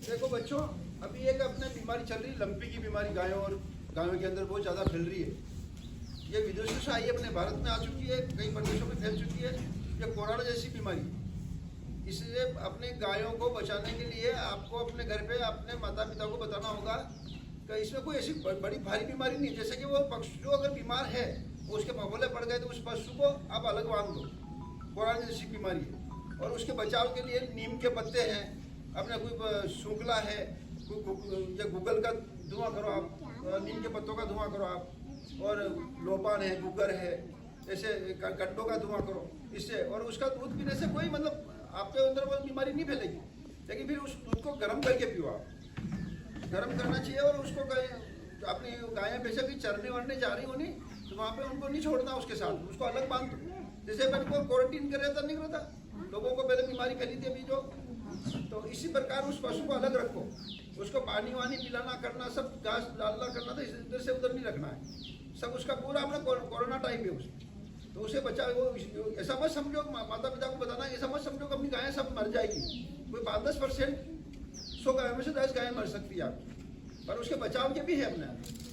देखो बच्चों, अभी एक अपने बीमारी चल रही है, लंपी की बीमारी गायों के अंदर बहुत ज़्यादा फैल रही है। ये विदेशों से आई अपने भारत में आ चुकी है, कई प्रदेशों में फैल चुकी है। ये कोरोना जैसी बीमारी। इसलिए अपने गायों को बचाने के लिए आपको अपने घर पे अपने माता पिता को बताना होगा कि इसमें कोई ऐसी बड़ी भारी बीमारी नहीं है। जैसे कि वो पशु अगर बीमार है, उसके फफोले पड़ गए, तो उस पशु को आप अलग बांध दो। कोरोना जैसी बीमारी है। और उसके बचाव के लिए नीम के पत्ते हैं, अपने कोई सूखला है, या गूगल का धुआं करो आप, नीम के पत्तों का धुआं करो आप, और लोपान है, गुग्गर है, ऐसे कंडों का धुआं करो इससे। और उसका दूध पीने से कोई मतलब आपके अंदर वो बीमारी नहीं फैलेगी। लेकिन फिर उस दूध को गर्म करके पियो आप। गर्म करना चाहिए। और उसको अपनी गायें बेशक ही चरने वरने जा रही होनी, तो वहाँ पे उनको नहीं छोड़ना, उसके साथ उसको अलग बांध दो। जैसे मैंने को क्वारंटीन कर रहता नहीं रहता, लोगों को पहले बीमारी फैली थी अभी जो, तो इसी प्रकार उस पशु को अलग रखो। उसको पानी वानी पिलाना करना, सब घास डालना करना, तो इधर से उधर नहीं रखना है। सब उसका पूरा अपना कोरोना टाइम है उसमें, तो उसे बचा। वो ऐसा मत समझो, माता पिता को बताना, ऐसा मत समझो कि अपनी गायें सब मर जाएगी। कोई 5-10%, 100 गायों में से 10 गायें मर सकती है आपकी, पर उसके बचाव के भी है अपने।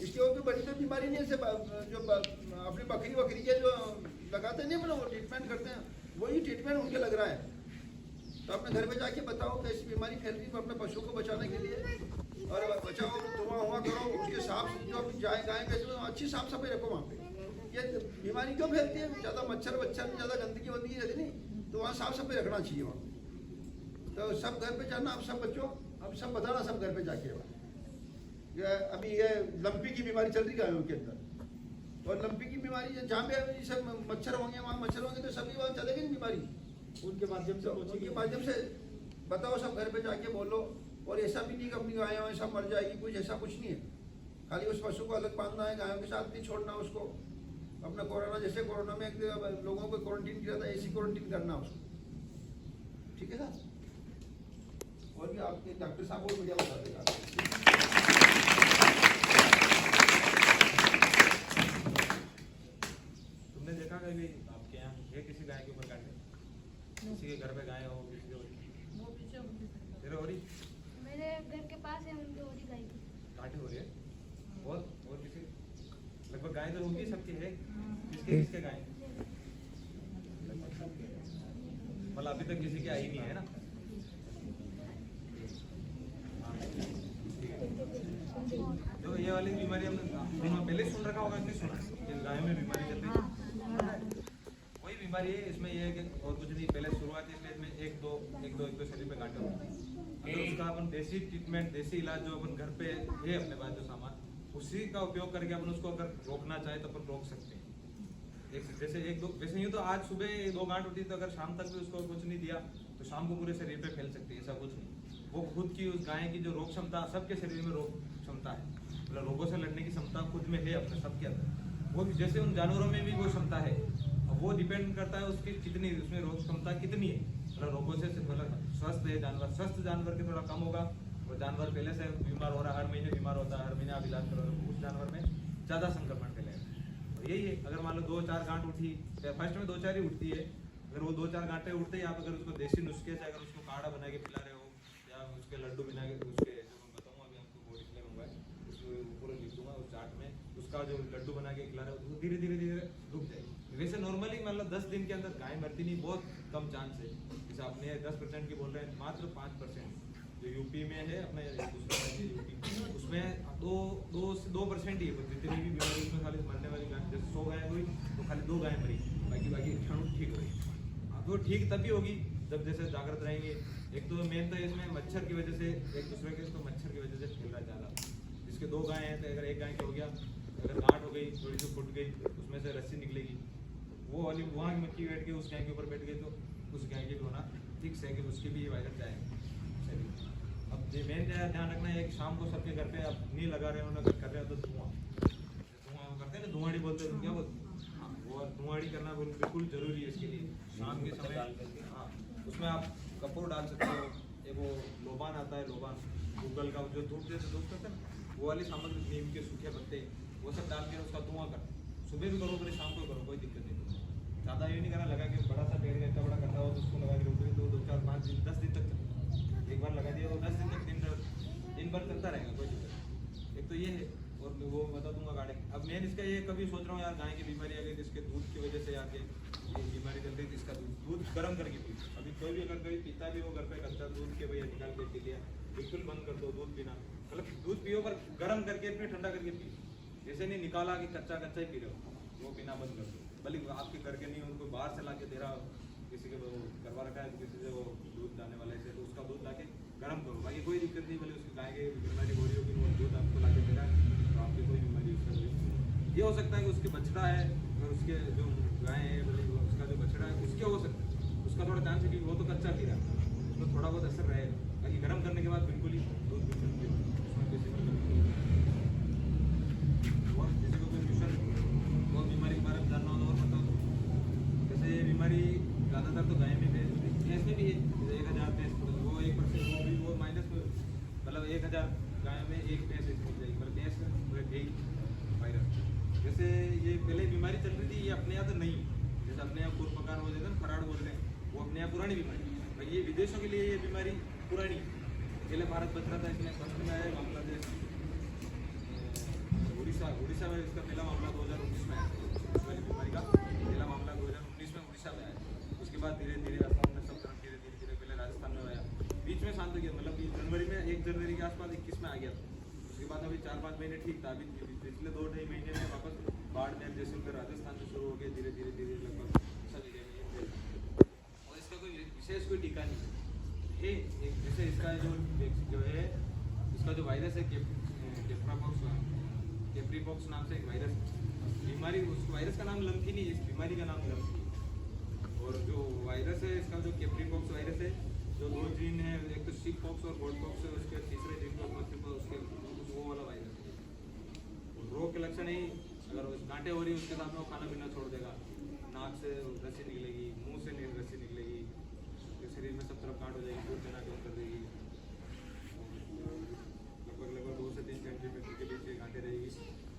इसकी और कोई बड़ी तो बीमारी नहीं है। जो अपनी बकरी के जो लगाते नहीं अपना, वो ट्रीटमेंट करते हैं, वही ट्रीटमेंट उनके लग रहा है। तो अपने घर में जाके बताओ कि ऐसी बीमारी फैल रही है, अपने पशु को बचाने के लिए। और बचाओ, धुआं करो, उसके साफ जो जाए गाय के अच्छी साफ सफाई रखो वहाँ पे। ये बीमारी क्यों फैलती है? ज़्यादा मच्छर ज़्यादा गंदगी वंदगी रहती नहीं, तो वहाँ साफ सफाई रखना चाहिए वहाँ। तो सब घर पे जाना, आप सब बच्चों, अब सब बताना सब घर पे जाके। अभी ये लंपी की बीमारी चल रही गायों के अंदर, और लंपी की बीमारी जहाँ पे सब मच्छर होंगे, वहाँ मच्छर होंगे, तो सभी वहाँ चलेगी नहीं बीमारी। उनके माध्यम से बताओ, सब घर पे जाके बोलो। और ऐसा भी नहीं कि अपनी गायें सब मर जाएगी, कुछ ऐसा कुछ नहीं है। खाली उस पशु को अलग बांधना है, गायों के साथ नहीं छोड़ना उसको। अपना कोरोना जैसे कोरोना में लोगों को क्वारंटीन किया था, ऐसी क्वारंटीन करना उसको। ठीक है सर? और भी आपके डॉक्टर साहब और बढ़िया बता देगा। तुमने देखा कभी आपके यहाँ है किसी गाय के ऊपर काटे? किसी के घर पे गाय हो, किसी के तेरे हो रही? मेरे घर के पास है, उनके हो रही गाय की काटे हो रही है। और किसी लगभग गाय तो होगी, सबकी है। किसके गाय? मतलब अभी तक किसी की आई नहीं है ना? जो ये वाली बीमारी हमने पहले सुन रखा होगा, नहीं सुना कि गाय में बीमारी चल रही है? कोई बीमारी है इसमें, ये है कि और कुछ नहीं। पहले शुरुआती स्टेज में एक दो शरीर पे काटे होते हैं। अगर उसका अपन देसी ट्रीटमेंट, देसी इलाज जो अपन घर पे है अपने पास जो सामान, उसी का उपयोग करके अपन उसको अगर रोकना चाहे तो अपन रोक सकते हैं। वैसे यूँ तो आज सुबह 2 गांठ उठी, तो अगर शाम तक भी उसको कुछ नहीं दिया तो शाम को पूरे शरीर पे फैल सकती है। ऐसा कुछ नहीं। वो खुद की उस गाय की जो रोग क्षमता, सबके शरीर में रोग क्षमता है, मतलब रोगों से लड़ने की क्षमता खुद में है अपने सबके अंदर। वो जैसे उन जानवरों में भी वो क्षमता है। वो डिपेंड करता है उसकी कितनी, उसमें रोग क्षमता कितनी है। मतलब रोगों से स्वस्थ है जानवर, स्वस्थ जानवर के थोड़ा कम होगा। वो जानवर पहले से बीमार हो रहा है, हर महीने बीमार होता है, हर महीने आप इलाज करो, उस जानवर में ज़्यादा संक्रमण फैलेगा। और यही है, अगर मान लो 2-4 गांठ उठी, फर्स्ट में 2-4 ही उठती है, अगर वो 2-4 गांठें उठते ही आप अगर उसको देसी नुस्खे से अगर उसको काढ़ा बना के पिला रहे हो, या उसके लड्डू बना के, उसके जो मैं बताऊँगा अभी आपको, वो डिस्प्ले मंगवाए, उसको पूरा लिख दूँगा उस चार्ट में, उसका जो लड्डू बना के खिला रहे हो, धीरे धीरे रुक जाएगी। वैसे नॉर्मली मतलब 10 दिन के अंदर गाय मरती नहीं, बहुत कम चांस है। जैसे आपने 10% की बोल रहे हैं, मात्र 5% जो यूपी में है, अपने यूपी उसमें 2% ही है। जितनी भी बीमारी उसमें खाली मरने वाली गाय, जैसे 100 गाय हुई तो खाली 2 गाय मरी, बाकी क्षण ठीक हुई। हाँ, तो ठीक तभी होगी जब जैसे जागृत रहेंगे। एक तो मेन तो इसमें मच्छर की वजह से एक दूसरे के, इसको मच्छर की वजह से फैल रहा है ज़्यादा। जिसके 2 गाय हैं, तो अगर एक गाय क्या हो गया, अगर गांठ हो गई, थोड़ी सी फूट गई, उसमें से रस्सी निकलेगी, वो वाली वहाँ की मक्खी बैठ के उस गाय के ऊपर बैठ गई, तो उस गाय के भी होना फिक्स है कि उसके भी ये वायरस जाएगा। चलिए, अब ये मेन ध्यान रखना है, एक शाम को सबके घर पे आप नहीं लगा रहे हो, अगर कर रहे हो तो धुआं करते हैं ना, धुआड़ी बोलते हैं, क्या बोलते हैं? हाँ, वो धुआड़ी करना बिल्कुल जरूरी है इसके लिए। शाम के समय हाँ, उसमें आप कपूर डाल सकते हो। एक वो लोबान आता है, लोबान गूगल का जो धूप जैसे धूप करते हैं ना, वो वाली सामग्री, नीम के सूखे पत्ते, वो सब डाल के उसका धुआं कर, सुबह भी करो, फिर शाम को करो, कोई दिक्कत नहीं। ज़्यादा ये नहीं करना, लगा कि बड़ा सा पेड़ इतना बड़ा करता हो तो उसको लगा के रोकोगे तो 2-4-5 दिन 10 दिन तक चलेगा। एक बार लगा दिया तो 10 दिन तक दिन भर चलता रहेगा, कोई दिक्कत नहीं। एक तो ये है, और मैं वो बता दूंगा गाड़ी। अब मेन इसका ये कभी सोच रहा हूँ यार, गाय की बीमारी आ गई तो इसके दूध की वजह से आके ये बीमारी चल रही थी, इसका दूध गर्म करके पी। अभी कोई भी अगर कोई पीता भी हो घर पे कच्चा दूध के भैया निकाल के पी लिया, बिल्कुल बंद कर दो दूध पीना। मतलब दूध पियो पर गर्म करके फिर ठंडा करके पियो, ऐसे नहीं निकाला कि कच्चा कच्चा ही पी रहे हो, वो पीना बंद कर दो। भले आपके घर के नहीं हो, उनको बाहर से ला के दे रहा हो, किसी के वो करवा रखा है किसी से वो दूध लाने वाले से, तो उसका दूध ला के गर्म करो, बाकी कोई दिक्कत नहीं। भले उसकी गाय की बीमारी हो रही होगी, वो दूध आपको ला के दे रहा है तो आपकी कोई बीमारी उसका नहीं। ये हो सकता है कि उसके बछड़ा है और उसके जो गाय है भले उसका जो बछड़ा है उसके हो सकता है, उसका थोड़ा चांस है कि वो तो कच्चा पी रहा है, उसमें थोड़ा बहुत असर रहेगा। बाकी गर्म करने के बाद बिल्कुल ही दूध बिल्कुल पियो, उसमें किसी और किसी को कोई मिशन वो बीमारी के बारे में जानना हो तो और बताओ। जैसे ये बीमारी ज़्यादातर तो गाय में भैंस में भी है, 1000 भैंस वो 1% वो भी वो माइनस में, मतलब 1000 गाय में 1 भैंस ऐसी मिल जाएगी, मतलब भैंस पूरे गई वायरस। जैसे ये पहले बीमारी चल रही थी, ये अपने यहाँ तो नहीं, जैसे अपने यहाँ खुरपकार हो जाता है, खराड़ बोल रहे हैं, वो अपने यहाँ पुरानी बीमारी। ये विदेशों के लिए ये बीमारी पुरानी, पहले भारत बच रहा था, इसमें फर्स्ट में आया बांग्लादेश, उड़ीसा में इसका पहला मामला 2019 में आया, इस वाली बीमारी का पहला मामला 2019 में उड़ीसा में आया। उसके बाद धीरे धीरे असम में, सब तरफ धीरे धीरे पहले राजस्थान में आया, बीच में शांत हो गया, मतलब कि जनवरी में 1 जनवरी के आसपास 21 में आ गया था। उसके बाद अभी 4-5 महीने ठीक था, अभी पिछले 2-2.5 महीने में वापस बाड़मेर जैसलमेर राजस्थान में शुरू हो गया, धीरे धीरे लगभग सब जगह में। और इसका कोई विशेष कोई टीका नहीं है। जैसे इसका जो है इसका जो वायरस है कैप्रीपॉक्स नाम से एक वायरस बीमारी, उस वायरस का नाम लम्पी नहीं है, इस बीमारी का नाम लम्पी है। और जो वायरस है इसका जो कैप्रीपॉक्स वायरस है, जो 2 जीन है, एक तो शीप पॉक्स और गोल्ड पॉक्स है, उसके तीसरे जीन को उसके वो वाला वायरस है। रोग के लक्षण ही अगर गांठें हो रही है उसके साथ में वो खाना पीना छोड़ देगा, नाक से रस्सी निकलेगी, मुंह से रस्सी निकलेगी, शरीर में सब तरफ गांठ हो जाएगी, दूध देना कम कर देगी, लगभग 2 से 3 सेंटीमीटर के बीच ये गांठें रहेगी,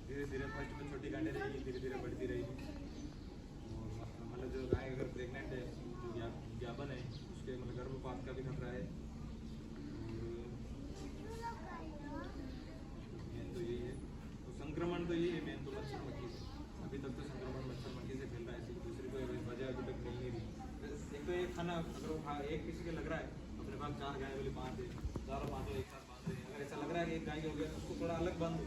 धीरे धीरे फर्स्ट में छोटी गांठें रहेगी, धीरे धीरे बढ़ती रहेगी। और मतलब जो गाय अगर प्रेग्नेंट है, जो ज्ञापन है, उसके मतलब गर्भपात का भी खतरा है। मेन तो यही है, तो संक्रमण तो यही है मेन, तो मच्छर मक्खी से अभी तक तो संक्रमण मच्छर मक्खी से फैल रहा है, ऐसी दूसरी कोई वजह अभी तक मिल नहीं रही। एक तो एक खाना अगर वो एक किसी के लग रहा है, अपने पास 4 गाय वाली 5 है, 4-5 एक साथ बांध रहे हैं, अगर ऐसा लग रहा है कि एक गाय हो गया तो उसको थोड़ा अलग बांध दो,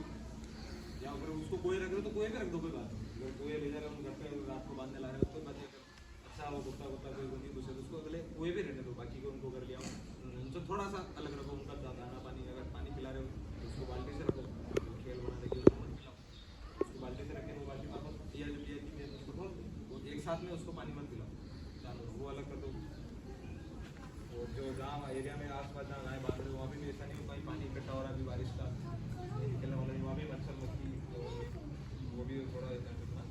या अगर उसको कोई रख रहे हो तो कोई भी रख दो, कोई बात नहीं। अगर कोई ले जा रहे हो घर पे रात को बांधने ला रहे हो कोई बात नहीं, अच्छा वो कुत्ता कोई बंदी दूसरे उसको अगले कोई भी रहने दो, बाकी को उनको कर लिया उनसे थोड़ा सा अलग रखो, उनका दाना पानी अगर पानी खिला रहे हो तो उसको बाल्टी से रखो, खेल बनाने के लिए मत खिलाओ, उसको बाल्टी से रखें, वो बाल्टी वापस दिया जो दिया उसको धो वो एक साथ में उसको पानी मत पिलाओ, जानवर वो अलग कर दो। और जो गाँव एरिया में आसपास जहाँ गाय बांध रहे हो वहाँ भी ऐसा नहीं हो कहीं पानी इकट्ठा हो रहा है, अभी बारिश का निकलने वाला है, वहाँ भी मच्छर मक्खी वो भी थोड़ा ध्यान रखना।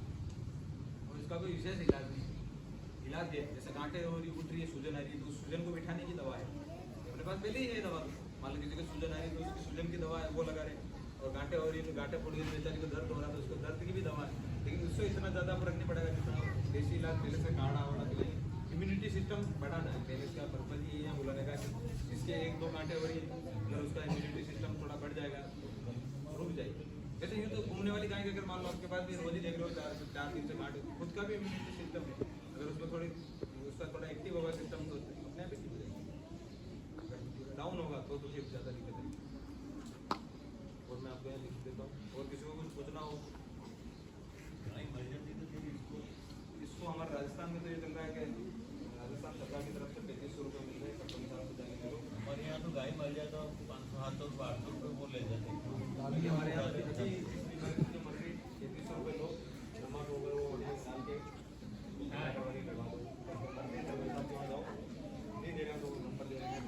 और इसका कोई विशेष इलाज नहीं, इलाज है जैसे गांठें हो रही उठ रही है, सूजन आ रही है तो उस सूजन को बिठाने की दवा है, अपने पास पहले ही है दवा। मान लो किसी को सूजन आ रही है तो उसकी सूजन की दवा है वो लगा रहे, और गांठें हो रही है तो गांठें फूट गई बेचारी को दर्द हो रहा है तो उसको दर्द की भी दवा है, लेकिन उससे इतना ज़्यादा फर्क नहीं पड़ेगा जितना देसी इलाज पहले से काढ़ा वाड़ा पिलाएंगे। इम्यूनिटी सिस्टम बढ़ाना है पहले, इसका पर्पज ये है बुलाने का कि जिसके 1-2 गांठें हो रही है अगर उसका इम्यूनिटी सिस्टम थोड़ा बढ़ जाएगा तो रुक जाएगी। जैसे यूँ तो घूमने वाली गाय अगर मान लो आपके पास भी रोज ही देख लो 4-3 से गांठ, खुद का भी इम्यूनिटी सिस्टम है, अगर उसमें थोड़ी उसका थोड़ा एक्टिव होगा सिस्टम तो अपने आप एक्टिव हो जाएगी, अगर डाउन होगा तो फिर ज़्यादा दिक्कत है। और मैं आपको यहाँ लिख देता हूँ, और किसी को कुछ पूछना हो इसको हमारे राजस्थान में तो ये चल रहा है कि राजस्थान सरकार की तरफ से 3500 रुपये मिल रहे हैं कंपनी साहब से जाने के लोग, हमारे यहाँ तो गाय मर जाए तो 500-800 रुपये वो ले जाते हैं। हमारे यहाँ पे अभी जो मर रही 3300 रुपये लोग जमा हो गए वो डाल के करवा दो, नहीं दे रहे तो नंबर दे रहे हैं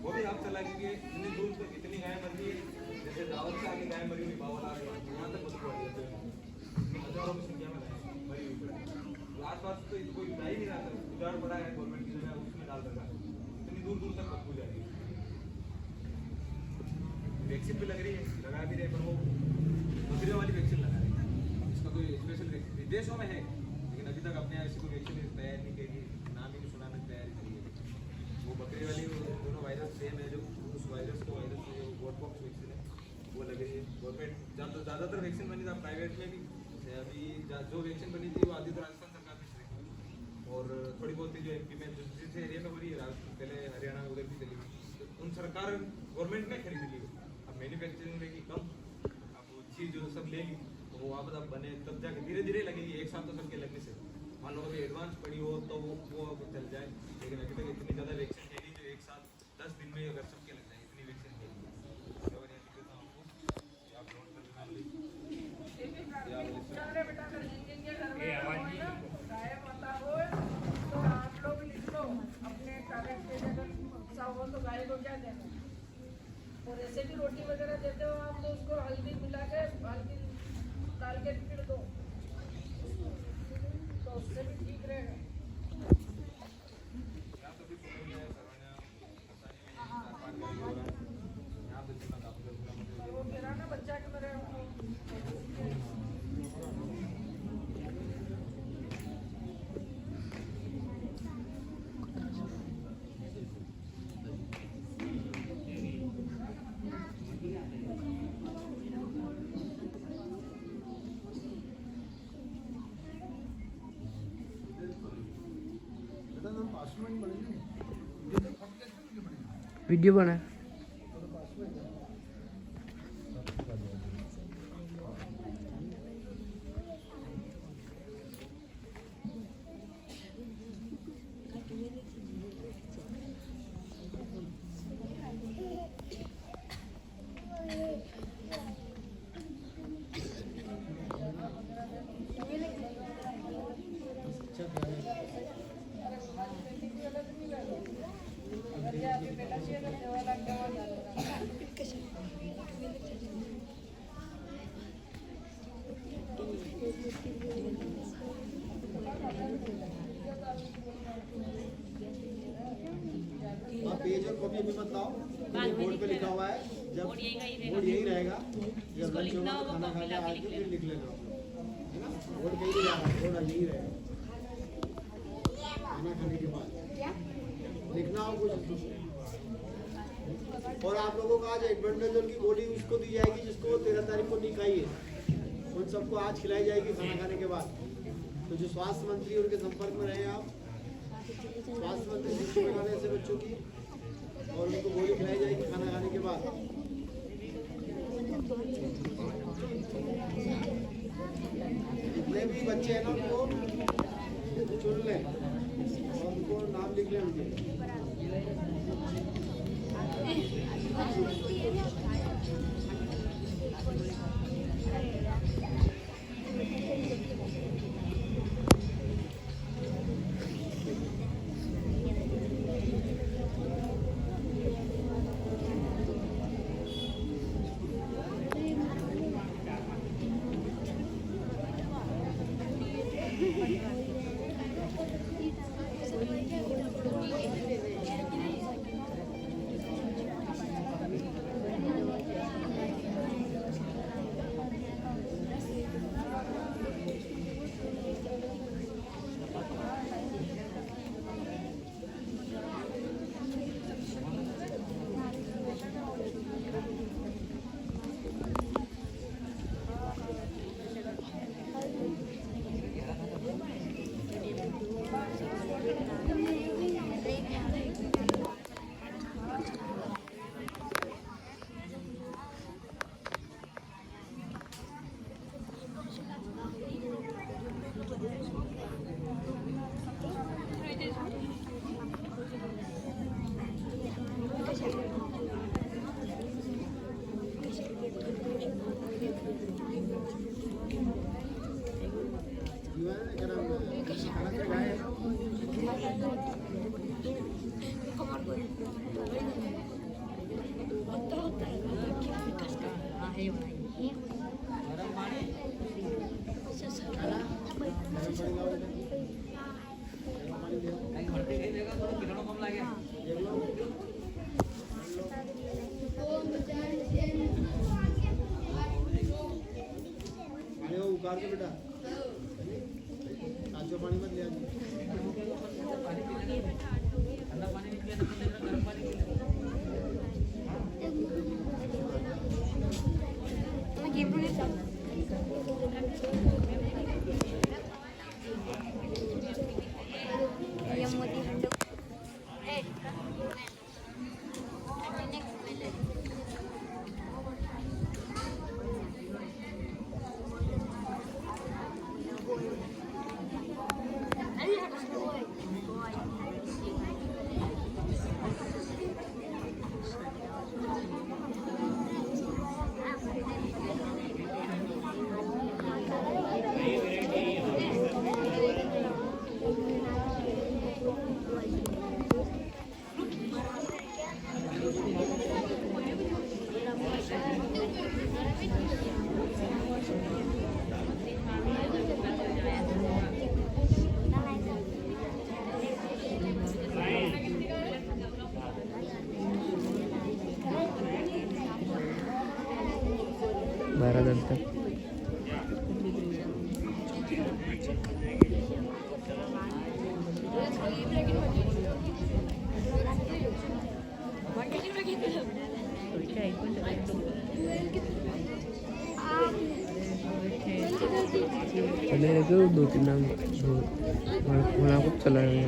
वो भी आप चला क्योंकि इतनी दूर तक इतनी गाय मर रही है, जैसे दावत से आगे गाय मरी हुई बावल आ गई वहाँ तक बदल पड़ जाते हैं, हजारों की संख्या में गाय मरी हुई पड़ी, आस पास तो कोई गाय नहीं रहा था, उजाड़ पड़ा है गवर्नमेंट की जगह उसमें डाल रखा है, इतनी दूर दूर तक बदबू जा रही है। वैक्सीन भी लग रही है, लगा भी रहे पर वो बकरियों वाली वैक्सीन लगा रहे हैं, इसका कोई स्पेशल विदेशों में है लेकिन अभी तक अपने यहाँ ऐसी कोई वैक्सीन तैयार नहीं करी, नाम ही नहीं सुनाने की तैयारी करी है। सेम है जो उस वायरस को वोट बॉक्स वैक्सीन है वो लगे है गवर्नमेंट ज़्यादातर वैक्सीन बनी था प्राइवेट में भी अभी जो वैक्सीन बनी थी वो आधी तो राजस्थान सरकार ने चली और थोड़ी बहुत जो एमपी में जिस एरिया में हो रही है पहले हरियाणा उधर भी चली तो उन सरकार गवर्नमेंट ने खरीद ली अब मैन्युफैक्चरिंग रहेगी कम अब वो चीज़ जो सब लेगी तो वो आप बने तब जाके धीरे धीरे लगेगी एक साथ तो सबके लगने से मान लो अभी एडवांस पड़ी हो तो वो चल जाए लेकिन अभी तक इतनी ज़्यादा वैक्सीन है नहीं जो एक साथ 10 दिन में अगर सबके लग जाए इतनी वैक्सीन है और यहाँ दिखता हूँ आपको आप नोट कर नाम तो आप लोग लिख लो अपने कागज पे जगह हो तो गाय को क्या देना और ऐसे भी रोटी वगैरह देते हो आप तो उसको हल्दी मिला के हल्दी डाल के फिर दो तो उससे भी ठीक रहेगा वो गिरा ना बच्चा के मेरे वीडियो बना पेज और कॉपी भी मत लाओ बोर्ड पे लिखा हुआ है जब बोर्ड यही रहेगा जब लंच होगा तो खाना खा के आके फिर लिख लेना है ना बोर्ड कहीं नहीं जाएगा बोर्ड यही रहेगा खाना खाने के बाद लिखना हो कुछ और आप लोगों को आज एडवांटेजन की गोली उसको दी जाएगी जिसको 13 तारीख को नहीं खाई है उन सबको आज खिलाई जाएगी खाना खाने के बाद तो जो स्वास्थ्य मंत्री उनके संपर्क में रहे आप स्वास्थ्य मंत्री शिक्षक बनाने से बच्चों की और उनको गोली खिलाई जाएगी खाना खाने के बाद जितने भी बच्चे हैं ना उनको चुन लें और उनको नाम लिख लें उनके उतार के बेटा कांचो पानी मत ले आना। 12 तक। चले गए 2-3 नाम खूब चला गया।